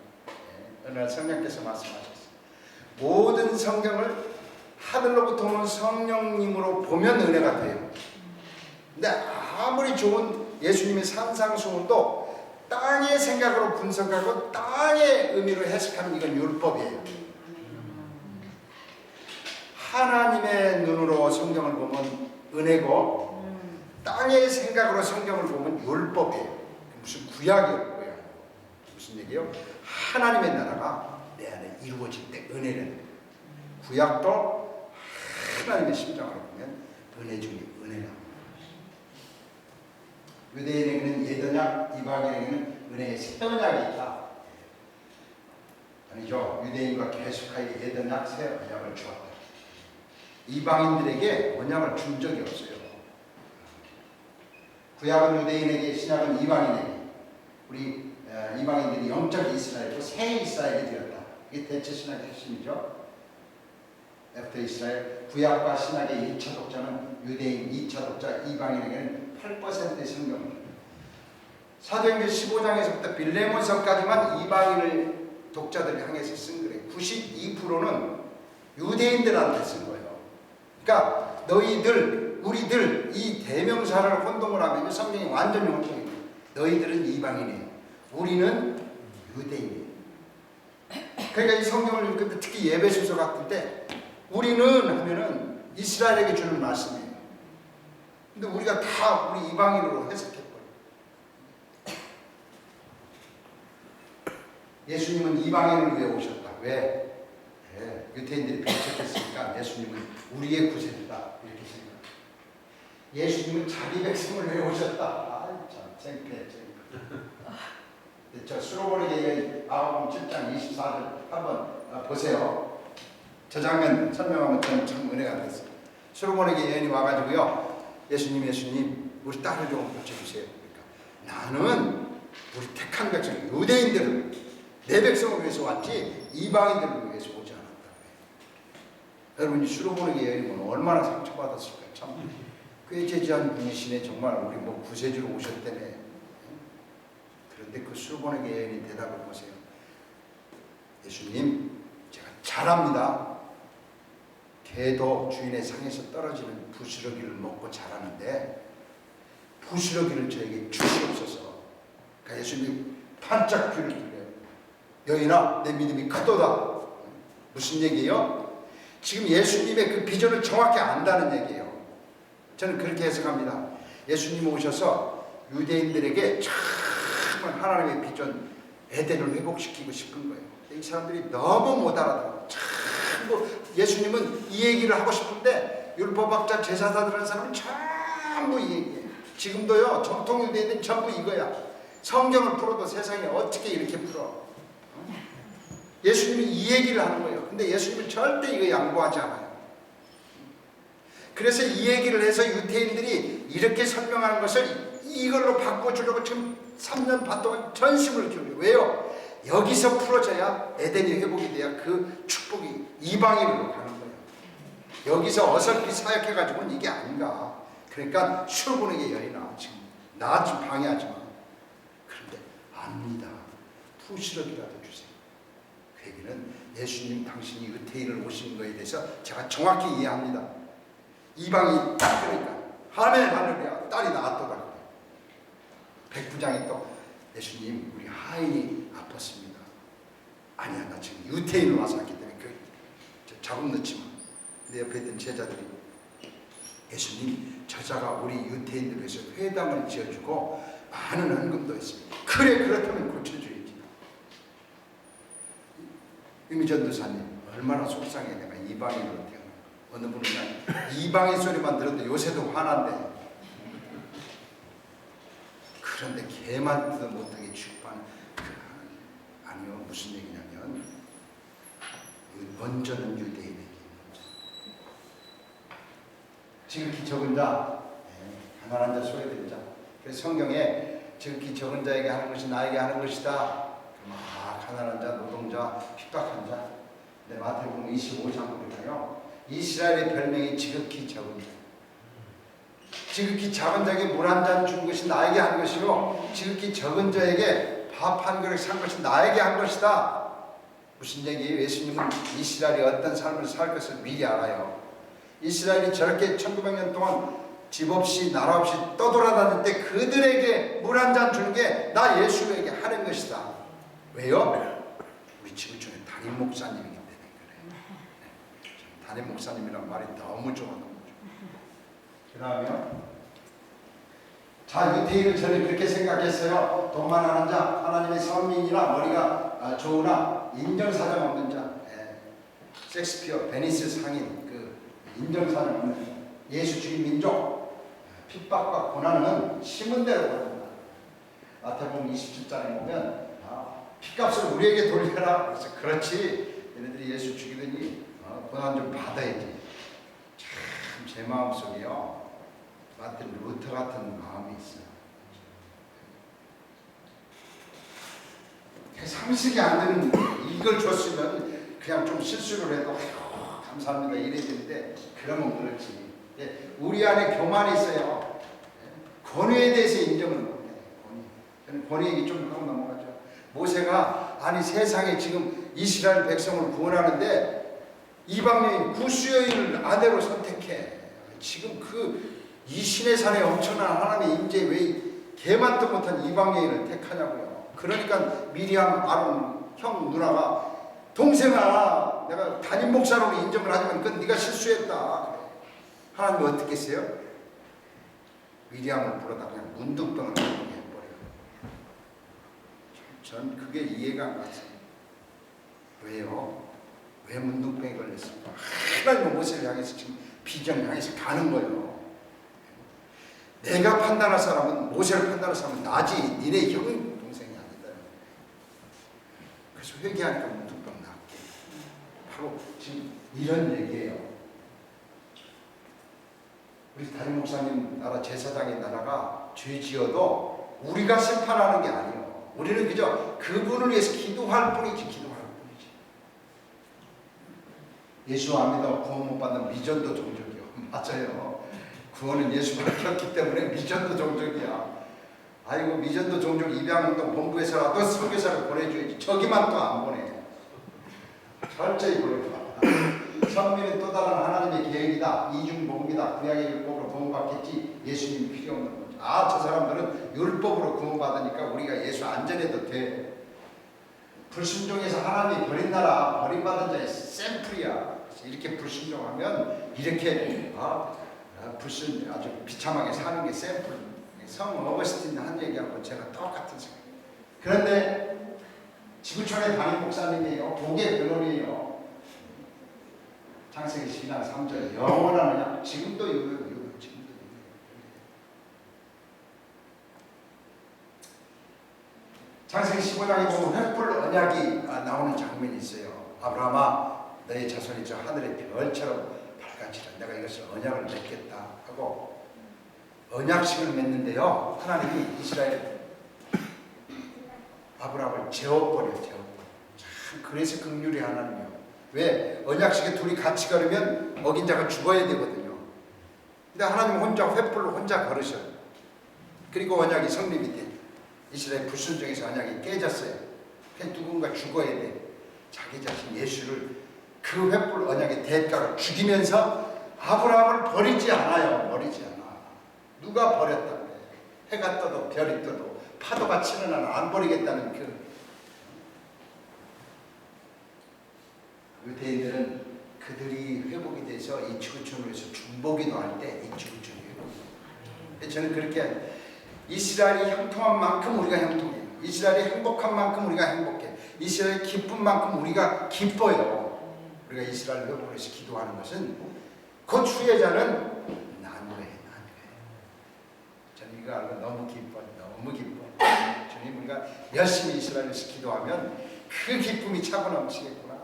어느 날 성령께서 말씀하셨어요. 모든 성경을 하늘로부터 오는 성령님으로 보면 은혜가 돼요. 근데 아무리 좋은 예수님의 산상수훈도 땅의 생각으로 분석하고 땅의 의미로 해석하는 이건 율법이에요. 하나님의 눈으로 성경을 보면 은혜고, 땅의 생각으로 성경을 보면 율법이에요. 무슨 구약이에요. 무슨 얘기예요? 하나님의 나라가 내 안에 이루어질 때 은혜는, 구약도 하나님의 심장으로 보면 은혜 중에 은혜라. 유대인에게는 예언약, 이방인에게는 은혜의 새 언약이 있다. 아니죠. 유대인과 계속하여 예언약, 새 언약을 주었다. 이방인들에게 언약을 준 적이 없어요. 구약은 유대인에게, 신약은 이방인에게. 우리 이방인들이 영적 이스라엘이고 새 이스라엘이 되었다. 이게 대체 신학의 핵심이죠. 애프터 이스라엘, 구약과 신약의 1차 독자는 유대인, 2차 독자 이방인에게는 8%의 성경입니다. 사도행전 15장에서부터 빌레몬서까지만 이방인을 독자들을 향해서 쓴 거예요. 92%는 유대인들한테 쓴 거예요. 그러니까 너희들, 우리들, 이 대명사를 혼동을 하면 성경이 완전히 혼동이에요. 너희들은 이방인이에요. 우리는 유대인이에요. 그러니까 이 성경을 읽을 때, 특히 예배소서 같을 때 우리는 하면은 이스라엘에게 주는 말씀이에요. 근데 우리가 다 우리 이방인으로 해석해버려요. 예수님은 이방인을 위해 오셨다. 왜? 유대인들이 배척했으니까 예수님은 우리의 구세주다, 이렇게 생각해요. 예수님은 자기 백성을 위해 오셨다. 참 창피해. 저 수로보리게 아홉 7장 24절 한번 보세요. 저 장면 설명하면 저는 참 은혜가 됐어요. 수로보리게 여인이 와가지고요, 예수님 우리 딸을 좀 고쳐주세요. 그러니까 나는 우리 택한 백성, 유대인들을, 내 백성을 위해서 왔지 이방인들을 위해서 오지 않았다. 여러분이 수로보리게 여인은 얼마나 상처받았을까. 참 꾀죄죄한 분이시네. 정말 우리 뭐 구세주로 오셨다네. 그런데 그 수로보리게 여인이 대답을 보세요. 예수님, 제가 잘합니다. 개도 주인의 상에서 떨어지는 부스러기를 먹고 자라는데 부스러기를 저에게 주시옵소서. 그러니까 예수님 반짝 귀를 들려요. 여인아, 내 믿음이 크도다. 무슨 얘기예요? 지금 예수님의 그 비전을 정확히 안다는 얘기예요. 저는 그렇게 해석합니다. 예수님 오셔서 유대인들에게 정말 하나님의 비전, 에덴을 회복시키고 싶은 거예요. 이 사람들이 너무 못 알아들어. 전부 예수님은 이 얘기를 하고 싶은데 율법학자, 제사사들은 사람은 전부 이 얘기예요. 지금도요 정통 유대인은 전부 이거야. 성경을 풀어도 세상에 어떻게 이렇게 풀어? 예수님이 이 얘기를 하는 거예요. 근데 예수님은 절대 이거 양보하지 않아요. 그래서 이 얘기를 해서 유대인들이 이렇게 설명하는 것을 이걸로 바꿔주려고 지금 3년 반 동안 전심을 기울여요. 왜요? 여기서 풀어져야 에덴이 회복이 돼야 그 축복이 이방인으로 가는 거예요. 여기서 어설피 사역해가지고는 이게 아닌가. 그러니까 출근에게 열이나 지금 나 좀 방해하지 마. 그런데 아닙니다. 푸시력이라도 주세요. 그 얘기는 예수님 당신이 유태인을 오신 거에 대해서 제가 정확히 이해합니다. 이방이 딱 그러니까 아멘 할렐루야 딸이 낳았더라 그래. 백부장이 또 예수님 우리 하인이 아팠습니다. 아니야 나 지금 유태인을 와서 왔기 때문에 자금 넣지 마. 내 옆에 있던 제자들이 예수님 저자가 우리 유태인들 위해서 회당을 지어주고 많은 헌금도 했습니다. 그래 그렇다면 고쳐줘야지. 유미전 도사님 얼마나 속상해. 내가 이방인으로 태어난 어느 분은 그냥 이방인 소리만 들어도 요새도 화난대. 그런데 개만 듣도 못하게 취급하는 아니요 무슨 얘기냐면 먼저는 유대인에게 지극히 적은 자 가난한 자 소외된 자. 그래서 성경에 지극히 적은 자에게 하는 것이 나에게 하는 것이다. 가난한 자, 노동자, 핍박한 자. 근데 마태복음 25장 보니까요 이스라엘의 별명이 지극히 적은 자. 지극히 작은 자에게 물 한 잔 준 것이 나에게 한 것이요 지극히 적은 자에게 밥 한 그릇 산 것이 나에게 한 것이다. 무슨 얘기예요? 예수님은 이스라엘이 어떤 삶을 살 것을 미리 알아요. 이스라엘이 저렇게 1900년 동안 집 없이 나라 없이 떠돌아다닐 때 그들에게 물 한 잔 주는 게 나 예수에게 하는 것이다. 왜요? 우리 지구 중에 담임 목사님이기 때문에 그래요. 담임 목사님이란 말이 너무 좋아하는 거죠. 그 다음에 자 유태인은 저는 그렇게 생각했어요. 돈만 하는 자, 하나님의 선민이나 머리가 좋으나 인정사정 없는 자. 섹스피어, 베니스 상인 그 인정사정 없는 자. 예수주의 민족 핍박과 고난은 심은 대로 받는다. 마태복음 27장에 보면 핏값을 우리에게 돌려라. 그래서 그렇지 얘네들이 예수 죽이더니 고난 좀 받아야지. 참 제 마음속에요 마틴 루터 같은 마음이 있어요. 상식이 안 되는 이걸 줬으면 그냥 좀 실수를 해도 감사합니다 이래야 되는데 그러면 그렇지. 우리 안에 교만이 있어요. 권위에 대해서 인정을 못해요. 저는 권위 얘기 좀 하고 넘어가죠. 모세가 아니 세상에 지금 이스라엘 백성을 구원하는데 이방여인 구스여인을 아내로 선택해. 지금 그 이 신의 산에 엄청난 하나님의 임재 왜 개만도 못한 이방여인을 택하냐고요. 그러니까 미리암 아론 형 누나가 동생아 내가 담임 목사로 인정을 하지만 그건 네가 실수했다. 하나님이 어떻게 했어요? 미리암을 불러다 그냥 문둥병을 해버려요. 전 그게 이해가 안 가서 왜요? 왜 문둥병에 걸렸을까? 하나님은 모세를 향해서 지금 비전을 향해서 가는 거예요. 내가 판단할 사람은 모세를 판단할 사람은 나지 니네 형 동생이 아니다. 그래서 회개하니까 문둥병 낫게. 바로 지금 이런 얘기예요. 우리 담임 목사님 나라 제사장의 나라가 죄 지어도 우리가 심판하는 게 아니에요. 우리는 그저 그분을 위해서 기도할 뿐이지. 예수 안 믿어 구원 못 받는 미전도 종족이요. 맞아요. 구원은 예수가 그렇기 때문에 미전도 종족이야. 아이고 미전도 종족 입양운동 본부에서라도 선교사를 보내줘야지. 저기만 또 안 보내. 철저히 보내줘라. 선민은 또 다른 하나님의 계획이다. 이중복음이다. 구약의 율법으로 구원받겠지. 예수님이 필요 없는 거죠. 저 사람들은 율법으로 구원받으니까 우리가 예수 안전해도 돼. 불순종해서 하나님이 버린 나라 버림받은 자의 샘플이야. 이렇게 불순종하면 이렇게 아주 비참하게 사는 게 샘플. 성 어거스틴 한 얘기하고 제가 똑같은 생각. 그런데 지구촌의 담임 목사님이에요. 독일 변호인이에요. 창세기 12장 3절 영원한 언약. 지금도 지금도 창세기 15장에 보면 횃불 언약이 나오는 장면이 있어요. 아브라함아 너의 자손이 저 하늘의 별처럼 밝아지라. 내가 이것을 언약을 맺겠다 하고 언약식을 맺는데요. 하나님이 이스라엘 아브라함을 재워버려요. 참 그래서 긍휼이 하나님이요. 왜? 언약식에 둘이 같이 걸으면 어긴 자가 죽어야 되거든요. 근데 하나님 혼자 횃불로 혼자 걸으셔요. 그리고 언약이 성립이 돼. 이스라엘 불순종에서 언약이 깨졌어요. 그냥 누군가 죽어야 돼. 자기 자신 예수를 그 횃불 언약의 대가로 죽이면서 아브라함을 버리지 않아요. 버리지 않아. 누가 버렸다고 해. 해가 떠도 별이 떠도 파도가 치는 한 안 버리겠다는 그 유대인들은 그들이 회복이 돼서 이 지구촌으로 해서 중보기도 할 때 이 지구촌이 회복해요. 저는 그렇게 이스라엘이 형통한 만큼 우리가 형통해요. 이스라엘이 행복한 만큼 우리가 행복해. 이스라엘이 기쁜 만큼 우리가 기뻐요. 우리가 이스라엘 회복을 해서 기도하는 것은 그 수혜자는 나누어요. 저는 이거 알고 너무 기뻐요. 너무 기뻐요. 주님 우리가 열심히 이스라엘에서 기도하면 그 기쁨이 차고 넘치겠구나.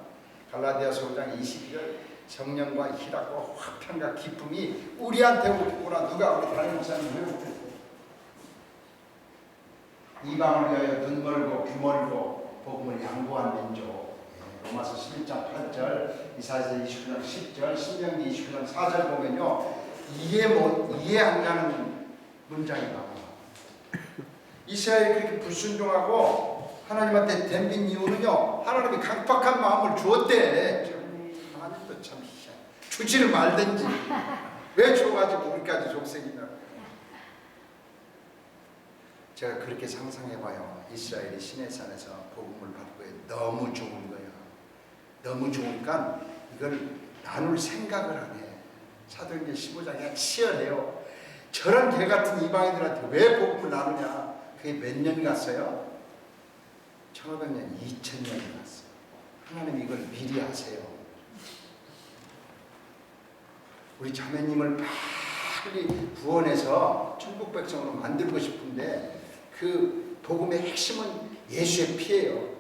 갈라디아서 5장 22절 성령과 희락과 화평과 기쁨이 우리한테 오겠구나. 누가 우리 담임 목사님 회복했어요. 이방을 위하여 눈 멀고 귀 멀고 복음을 양보한 민족. 로마서 11장 8절 이사야서 29장 10절 신명기 29장 4절 보면요. 이해 안 가는 문장이 나와요. 이스라엘이 그렇게 불순종하고 하나님한테 덤빈 이유는요. 하나님이 강팍한 마음을 주었대. 하나님도 참 주지를 말든지 왜 줘가지고 우리까지 족생이냐고. 제가 그렇게 상상해봐요. 이스라엘이 시내산에서 복음을 받고 너무 좋은 거야. 너무 좋으니까 이걸 나눌 생각을 하네. 사도행전 15장에 치열해요. 저런 개 같은 이방인들한테 왜 복음을 나누냐. 그게 몇 년이 갔어요? 1500년, 2000년이 갔어요. 하나님 이걸 미리 하세요. 우리 자매님을 빨리 구원해서 천국 백성으로 만들고 싶은데 그 복음의 핵심은 예수의 피예요.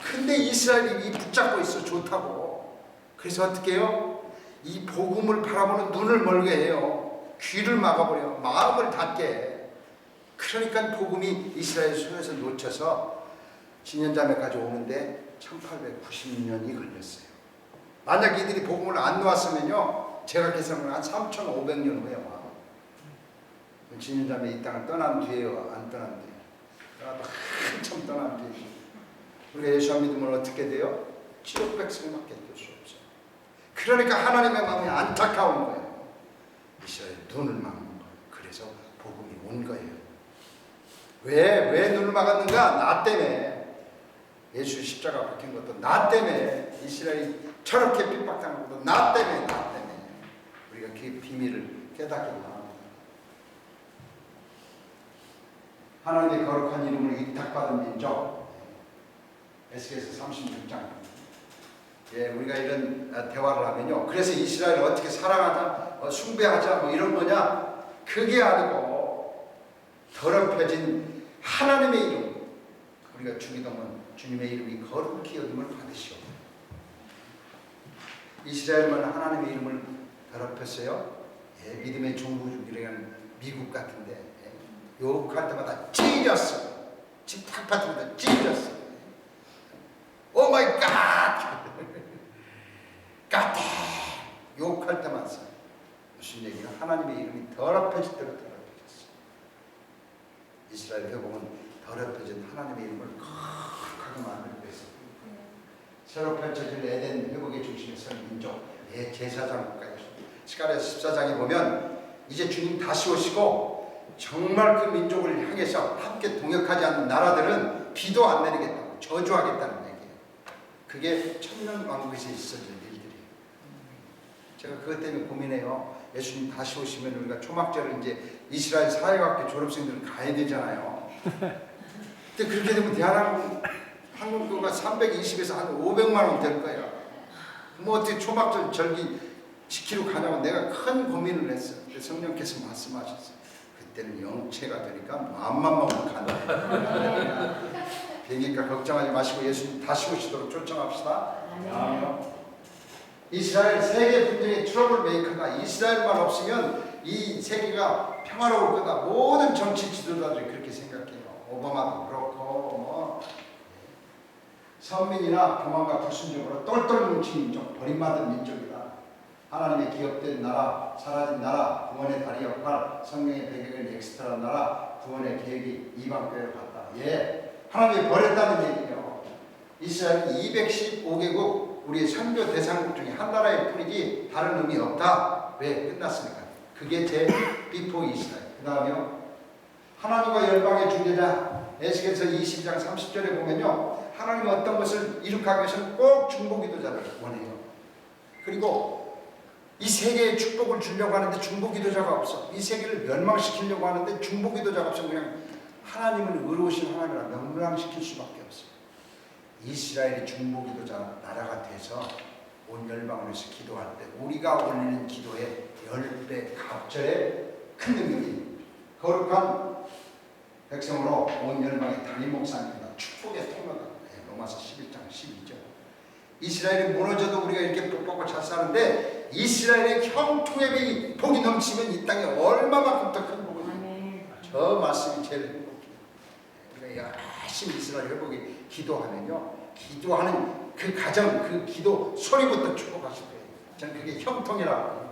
근데 이스라엘이 붙잡고 있어. 좋다고. 그래서 어떻게 해요? 이 복음을 바라보는 눈을 멀게 해요. 귀를 막아버려요. 마음을 닫게 해. 그러니까 복음이 이스라엘 손에서 놓쳐서 진연자매까지 오는데 1896년이 걸렸어요. 만약 이들이 복음을 안 놓았으면요 제가 계산을 한 3500년 후에 와. 진연자매 이 땅을 떠난 뒤에요? 안 떠난 뒤에요? 떠나도 한참 떠난 뒤에 우리가 예수 안 믿으면 어떻게 돼요? 지옥 백성밖에 될 수 없어요. 그러니까 하나님의 마음이 안타까운 거예요. 이스라엘 눈을 막는 거예요. 그래서 복음이 온 거예요. 왜 눈을 막았는가? 나 때문에. 예수 십자가 박힌 것도 나 때문에. 이스라엘이 저렇게 핍박당한 것도 나 때문에. 우리가 그 비밀을 깨닫기를 바랍니다. 하나님의 거룩한 이름을 위탁받은 민족. 에스겔서 36장. 우리가 이런 대화를 하면요. 그래서 이스라엘을 어떻게 사랑하자, 숭배하자 뭐 이런 거냐? 그게 아니고 더럽혀진 하나님의 이름. 우리가 주기도문 주님의 이름이 거룩히 여김을 받으시오. 이스라엘만 하나님의 이름을 더럽혔어요. 믿음의 종부주의라는 미국 같은데 욕할 때마다 찢었어. 집 탁파트마다 찢었어. 오 마이 갓! 까대! 욕할 때만 써. 무슨 얘기가? 하나님의 이름이 더럽혀질 대로 더럽혀졌어. 이스라엘 회복은 더럽혀진 하나님의 이름을 거룩하게 만들기 위해서 새로 펼쳐질 에덴 회복의 중심에 선 민족, 제사장 국가였습니다. 스가랴서 14장에 보면 이제 주님 다시 오시고 정말 그 민족을 향해서 함께 동역하지 않는 나라들은 비도 안 내리겠다고 저주하겠다는 얘기예요. 그게 천년 왕국에서 있어질 일들이에요. 제가 그것 때문에 고민해요. 예수님 다시 오시면 우리가 초막절을 이제 이스라엘 사회학교 졸업생들은 가야 되잖아요. 근데 그렇게 되면 한국교가 320에서 한 500만 원 될 거야. 뭐 어떻게 초막절 절기 지키러 가냐고 내가 큰 고민을 했어요. 근데 성령께서 말씀하셨어요. 그때는 영체가 되니까 마음만 먹으면 간다. 비행기가 걱정하지 마시고 예수님 다시 오시도록 초청합시다.
아멘.
이스라엘 세계 분쟁의 트러블 메이커가 이스라엘만 없으면 이 세계가 평화로울 거다. 모든 정치 지도자들이 그렇게 생각해요. 오바마도 그렇고 뭐 선민이나 교만과 불순종으로 똘똘 뭉친 민족, 버림받은 민족이다. 하나님의 기업된 나라, 사라진 나라, 구원의 다리 역할, 성령의 배경인 엑스트라 나라, 구원의 계획이 이방교회로 갔다. 예, 하나님이 버렸다는 얘기예요. 이스라엘이 215개국 우리의 선교 대상국 중에 한 나라의 뿐이지 다른 의미 없다. 왜? 끝났으니까. 그게 제 비포 이스라엘. 그 다음에요. 하나님과 열방의 중재자 에스겔서 20장 30절에 보면요. 하나님은 어떤 것을 이룩하기 위해서는 꼭 중보기도자를 원해요. 그리고 이 세계에 축복을 주려고 하는데 중보기도자가 없어. 이 세계를 멸망시키려고 하는데 중보기도자가 없어. 그냥 하나님은 의로우신 하나님이라 멸망시킬 수밖에 없어요. 이스라엘이 중보기도자 나라가 돼서 온 열방을 위해서 기도할 때 우리가 올리는 기도의 10배 갑절의 큰 능력이 거룩한 백성으로 온 열방의 단임 목사님이다. 축복의 통로다. 로마서 11장 12절. 이스라엘이 무너져도 우리가 이렇게 복받고 잘 사는데 이스라엘의 형통의 복이 넘치면 이 땅에 얼마만큼 더 큰 복이 있는지 저 말씀이 제일 행복해요. 우리가 열심히 이스라엘 회복에 기도하면요. 기도하는 그 가정, 그 기도 소리부터 축복하실 거예요. 저는 그게 형통이라고 해요.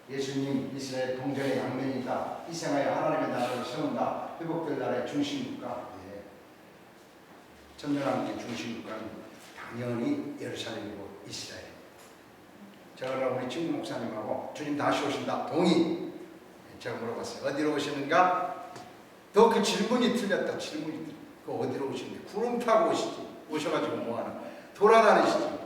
예수님 이스라엘 동정의 양면이다. 희생하여 하나님의 나라를 세운다. 회복될 나라의 중심국가. 천년왕국의 중심국가는 당연히 예루살렘이고 이스라엘. 제가 우리 친구 목사님하고 주님 다시 오신다. 동의. 제가 물어봤어요. 어디로 오시는가? 또 그 질문이 틀렸다. 질문이 틀렸다. 그 어디로 오시는데? 구름 타고 오시지. 오셔가지고 뭐하나? 돌아다니시지.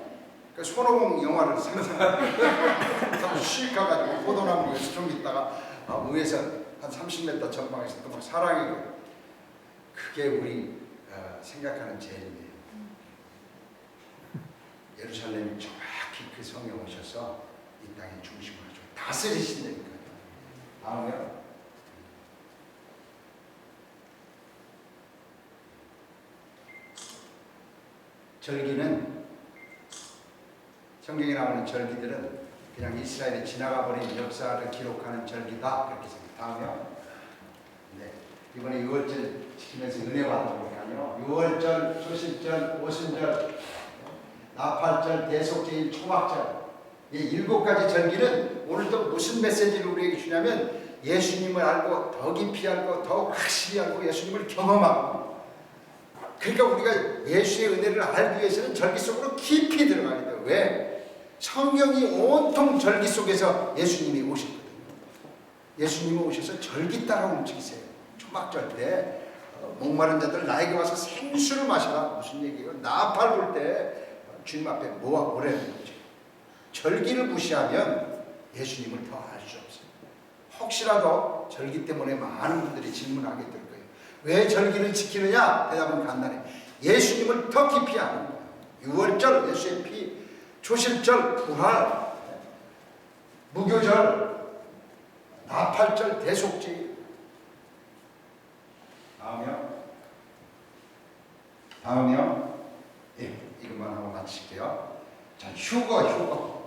그 손오공 영화를 상상하고 씩 가가지고 포도나무 위에서 좀 있다가 위에서 한 30m 전방에서 또 막 사랑이고. 그게 우리 생각하는 제일이에요. 예루살렘이 정확히 그 성에 오셔서 이 땅의 중심으로 좀 다스리신다니까요. 다음에요. 절기는 성경에 나오는 절기들은 그냥 이스라엘이 지나가버린 역사를 기록하는 절기다. 그렇게 생각해요. 다음에요. 네. 이번에 6월절 지키면서 은혜 받아보니까요. 6월절, 소실절, 오순절, 나팔절, 대속제일, 초막절 이 7가지 절기는 오늘 또 무슨 메시지를 우리에게 주냐면 예수님을 알고 더 깊이 알고 더 확실히 알고 예수님을 경험하고 그러니까 우리가 예수의 은혜를 알기 위해서는 절기 속으로 깊이 들어가야 돼요. 왜? 성경이 온통 절기 속에서 예수님이 오셨거든요. 예수님이 오셔서 절기 따라 움직이세요. 초막절 때 목마른 자들 나에게 와서 생수를 마시라. 무슨 얘기예요? 나팔 불 때 주님 앞에 뭐가 오래는 거죠. 절기를 무시하면 예수님을 더 알 수 없어요. 혹시라도 절기 때문에 많은 분들이 질문하게 될 거예요. 왜 절기를 지키느냐? 대답은 간단해. 예수님을 더 깊이 아는 거예요. 6월절 예수의 피, 초실절 부활, 무교절, 나팔절 대속제. 다음이요. 예, 이것만 하고 마칠게요. 자, 휴거.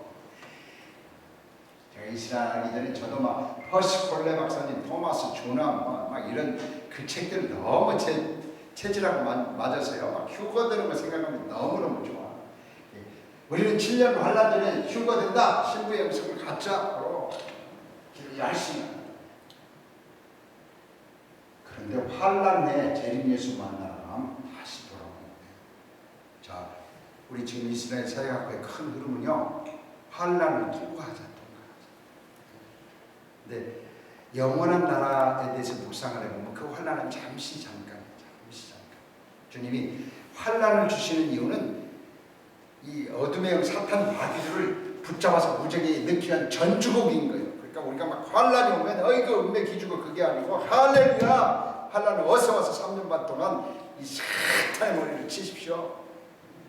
제가 이스라엘 하기 전에 저도 막 퍼시콜레 박사님, 토마스 조남 막 이런 그 책들 너무 체질하고 맞아서요. 막 휴거 되는 거 생각하면 너무너무 좋아. 예, 우리는 7년 환란 전에 휴거 된다. 신부의 음성을 가짜로 열심히. 그런데 환란 내에 재림 예수 만나면 다시 돌아오는 거예요. 자, 우리 지금 이스라엘 사회학교의 큰 흐름은요. 환란을 통과하자. 근데 영원한 나라에 대해서 묵상을 해보면 그 환란은 잠시 잠깐이에요. 주님이 환란을 주시는 이유는 이 어둠의 영 사탄 마귀들을 붙잡아서 무적에 넣기 위한 전주곡인 거예요. 그러니까 우리가 막 환란이 오면 어이구 은혜 기주고 그게 아니고 할렐루야 환란을 어서 와서 3년 반 동안 이 사탄의 머리를 치십시오.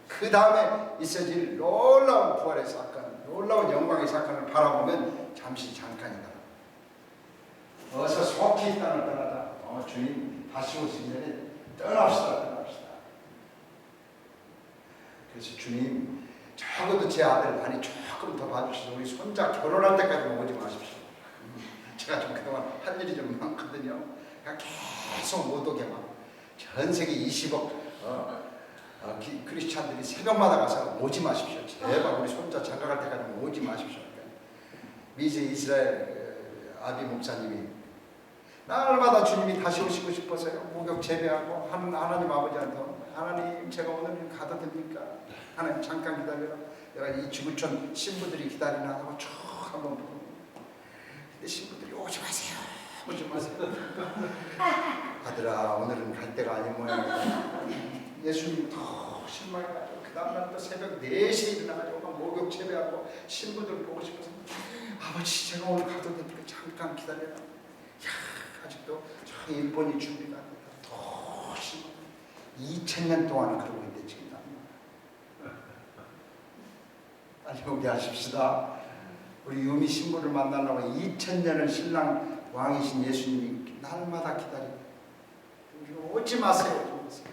그 다음에 있어질 놀라운 부활의 사건, 놀라운 영광의 사건을 바라보면 잠시 잠깐이다. 어서 속히 이 땅을 떠나자. 주님 다시 오시면 떠납시다. 그래서 주님 적어도 제 아들 많이 조금 더 봐주시죠. 우리 손자 결혼할 때까지만 오지 마십시오. 제가 좀 그동안 할 일이 좀 많거든요. 그러니까 계속 못 오게 막 전 세계 20억 크리스찬들이 새벽마다 가서 오지 마십시오. 제발 우리 손자 장가갈 때까지 오지 마십시오. 미즈 이스라엘 아비 목사님이 날마다 주님이 다시 오시고 싶어서요. 목욕 재배하고 하나님 아버지한테 하나님 제가 오늘 가도 됩니까? 하나님 잠깐 기다려라. 내가 이 지구촌 신부들이 기다리나 하고 쭉 한번 보고 근데 신부들이 오지 마세요. 오지 마세요. 아들아 오늘은 갈 때가 아닌 모양이다. 예수님 더 실망해가지고 그 다음날 또 새벽 4시에 일어나가지고 막 목욕 재배하고 신부들 보고 싶어서 아버지 제가 오늘 가도 됩니까? 잠깐 기다려라. 아직도 저 일본이 준비가 안 됐다. 더 심한 2000년 동안 그러고 있는데 지금 빨리 오게 하십시다. 우리 유미 신부를 만나려고 2000년을 신랑 왕이신 예수님이 날마다 기다리고 오지 마세요. 오지 마세요.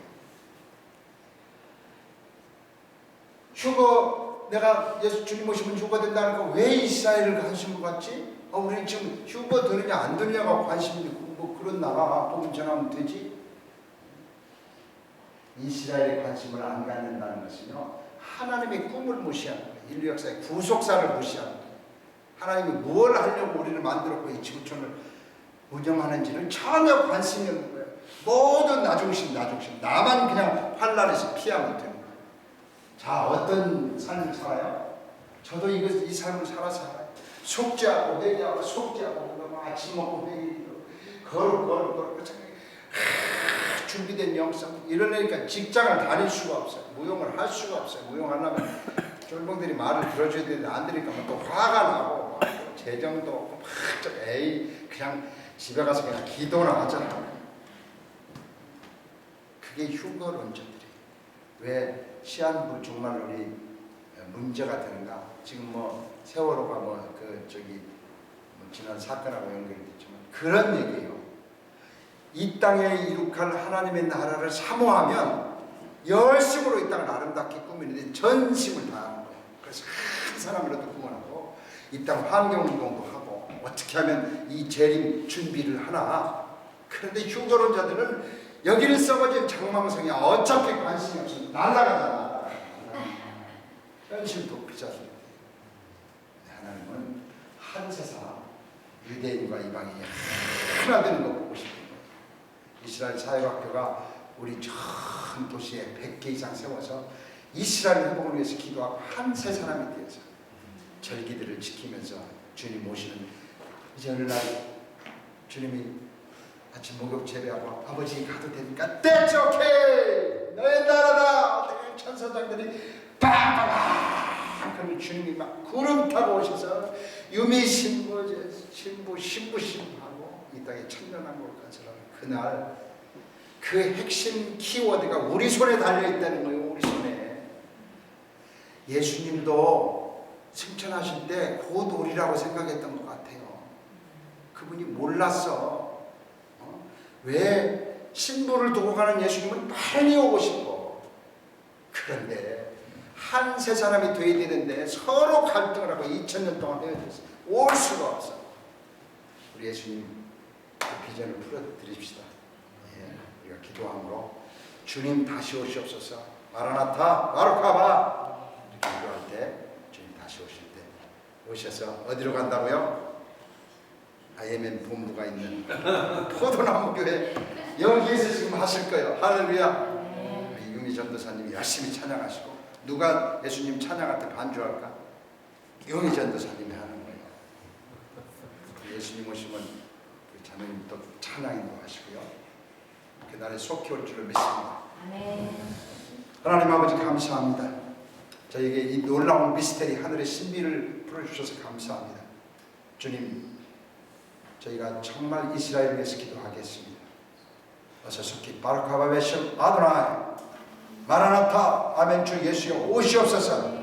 휴거 내가 예수 주님 오시면 휴거 된다니까 왜 이스라엘을 관심 갖지? 우리 지금 휴거 되느냐 안 되느냐가 관심이 있고 뭐 그런 나라 복음 전하면 되지? 이스라엘의 관심을 안 갖는다는 것은요 하나님의 꿈을 무시하는 거예요. 인류 역사의 구속사를 무시하는 거예요. 하나님이 무엇을 하려고 우리를 만들었고 이 지구촌을 운영하는지를 전혀 관심이 없는 거예요. 모든 나중심 나만 그냥 환란에서 피하면 되는 거예요. 자 어떤 삶을 살아요? 저도 이 삶을 살아요. 속죄하고 회개하고 속죄하고 아침 먹고 회개하고 걸어 준비된 영성 이러니까 직장을 다닐 수가 없어요. 무용을 할 수가 없어요. 무용하려면 쫄봉들이 말을 들어줘야 되는데 안 들으니까 또 화가 나고 재정도 없고 에이 그냥 집에 가서 그냥 기도나 하잖아요. 그게 휴거론자들이에요. 왜 시한부 종말론이 문제가 되는가? 지금 뭐 세월호가 지난 사건하고 연결됐지만 그런 얘기예요. 이 땅에 이룩할 하나님의 나라를 사모하면 열심으로 이 땅을 아름답게 꾸미는데 전심을 다하는 거예요. 그래서 한 사람이라도 구원하고 이 땅 환경운동도 하고 어떻게 하면 이 재림 준비를 하나. 그런데 휴거론자들은 여기는 썩어진 장망성이야. 어차피 관심이 없어. 날아가잖아. 현실 도피자들. 하나님은 한 세상 유대인과 이방인이 하나 되는 거 보고 싶은 거예요. 이스라엘 사회학교가 우리 전 도시에 100개 이상 세워서 이스라엘 회복을 위해서 기도하고 한 세 사람이 되어서 절기들을 지키면서 주님 오시는 이제 어느 날 주님이 아침 목욕 재배하고 아버지 가도 되니까 That's okay! 너의 나라다! 천사장들이 빵빵! 그러면 주님이 막 구름 타고 오셔서 유미 신부하고 이 땅에 천년왕국을 건설하는 그날 그 핵심 키워드가 우리 손에 달려있다는 거예요. 우리 손에. 예수님도 승천하실 때 곧 오리라고 생각했던 것 같아요. 그분이 몰랐어. 왜 신부를 두고 가는 예수님은 빨리 오고 싶어. 그런데 한 세 사람이 돼야 되는데 서로 갈등을 하고 2000년 동안 헤어졌어요. 올 수가 없어. 우리 예수님 그 비전을 풀어드립시다. 우리가 기도함으로 주님 다시 오시옵소서. 마라나타 바로카바 이렇게 기도할 때 주님 다시 오실 때 오셔서 어디로 간다고요? 아예멘 본부가 있는 포도나무 교회 여기에서 지금 하실 거예요. 할렐루야. 유미 전도사님이 열심히 찬양하시고 누가 예수님 찬양할 때 반주할까? 유미 전도사님이 하는 거예요. 예수님 오시면 우리 자매님 또 찬양인도 하시고요. 그날에 속히 올 줄을 믿습니다. 하나님 아버지 감사합니다. 저에게 이 놀라운 미스테리 하늘의 신비를 풀어주셔서 감사합니다. 주님 저희가 정말 이스라엘을 위해서 기도하겠습니다. 어서 속히 바르카바 베심 아도나이 마라나타 아멘 주 예수여 오시옵소서.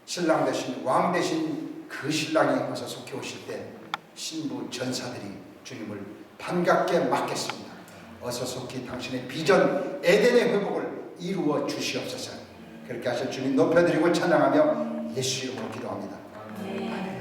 신랑 대신 왕 대신 그 신랑이 어서 속히 오실 때 신부 전사들이 주님을 반갑게 맞겠습니다. 어서 속히 당신의 비전 에덴의 회복을 이루어 주시옵소서. 그렇게 하실 주님 높여드리고 찬양하며 예수 이름으로 기도합니다.
네.